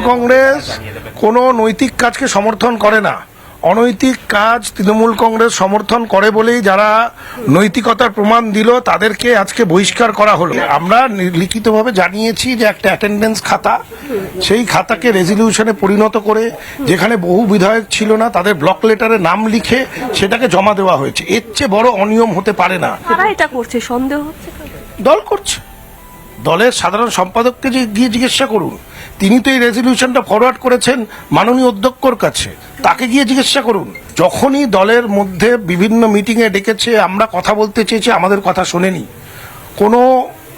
কংগ্রেস কোনো নৈতিক কাজকে সমর্থন করে না। অনৈতিক কাজ তৃণমূল কংগ্রেস সমর্থন করে বলেই যারা নৈতিকতার প্রমাণ দিল তাদেরকে আজকে বহিষ্কার করা হলো। আমরা লিখিতভাবে জানিয়েছি যে একটা অ্যাটেন্ডেন্স খাতা, সেই খাতাকে রেজলিউশনে পরিণত করে যেখানে বহু বিধায়ক ছিল না তাদের ব্লক লেটারে নাম লিখে সেটাকে জমা দেওয়া হয়েছে। এর চেয়ে বড় অনিয়ম হতে পারে না। কারা এটা করছে সন্দেহ হচ্ছে? দল করছে। দলের সাধারণ সম্পাদককে গিয়ে জিজ্ঞাসা করুন, তিনি তো এই রেজলিউশনটা ফরওয়ার্ড করেছেন মাননীয় অধ্যক্ষর কাছে, তাকে গিয়ে জিজ্ঞাসা করুন। যখনই দলের মধ্যে বিভিন্ন মিটিংয়ে ডেকেছে, আমরা কথা বলতে চেয়েছি, আমাদের কথা শোনেনি, কোনো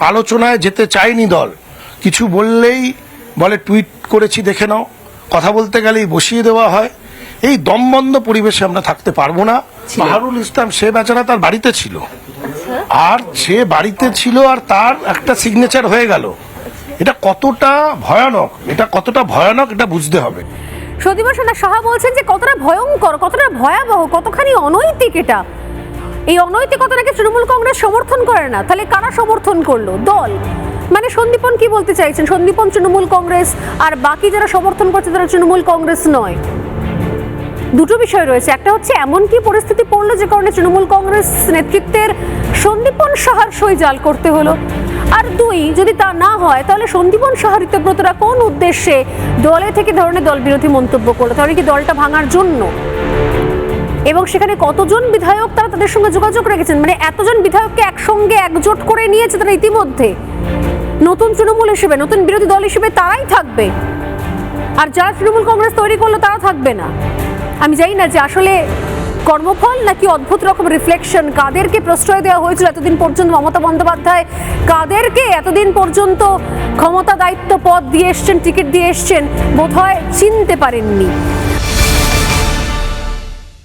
আলোচনায় যেতে চায়নি দল। কিছু বললেই বলে টুইট করেছি দেখে নাও, কথা বলতে গেলেই বসিয়ে দেওয়া হয়। এই দমবন্ধ পরিবেশে আমরা থাকতে পারবো না। বাহারুল ইসলাম সে বেচারা তার বাড়িতে ছিল, আর সে বাড়িতে ছিল আর তার একটা সিগনেচার হয়ে গেল। এটা কতটা ভয়ানক এটা বুঝতে হবে। সতীবাসনা সাহা বলছেন যে কতটা ভয়ঙ্কর, কতটা ভয়াবহ, কতখানি অনৈতিক এটা। এই অনৈতিকতাটাকে তৃণমূল কংগ্রেস সমর্থন করে না, তাহলে কারা সমর্থন করলো? দল। মানে সন্দীপন কি বলতে চাইছেন? সন্দীপন তৃণমূল কংগ্রেস, আর বাকি যারা সমর্থন করছে তারা তৃণমূল কংগ্রেস নয়। দুটো বিষয় রয়েছে, একটা হচ্ছে এমন কি পরিস্থিতি পড়লো যে কারণে তৃণমূল কংগ্রেস নেতৃত্বের সন্দীপন সাহার সই জাল করতে হলো, আর দুই, যদি তা না হয় তাহলে সন্দীপন সাহা ঋতব্রতরা কোন উদ্দেশ্যে দলে থেকে ধরনের দল বিরোধী মন্তব্য করলো? তাহলে কি দলটা ভাঙার জন্য? এবং সেখানে কতজন বিধায়ক তারা তাদের সঙ্গে যোগাযোগ রেখেছেন? মানে এতজন বিধায়ককে একসঙ্গে একজোট করে নিয়েছে তারা ইতিমধ্যে। নতুন তৃণমূল হিসেবে, নতুন বিরোধী দল হিসেবে তারাই থাকবে, আর যারা তৃণমূল কংগ্রেস তৈরি করলো তারা থাকবে না। আমি জানি না যে আসলে কর্মফল নাকি অদ্ভুত রকম রিফ্লেকশন। কাদেরকে প্রশ্রয় দেওয়া হয়েছিল এতদিন পর্যন্ত মমতা বন্দ্যোপাধ্যায়, কাদেরকে এতদিন পর্যন্ত ক্ষমতা দায়িত্ব পদ দিয়ে এসছেন, টিকিট দিয়ে এসছেন, বোধহয় চিনতে পারেননি।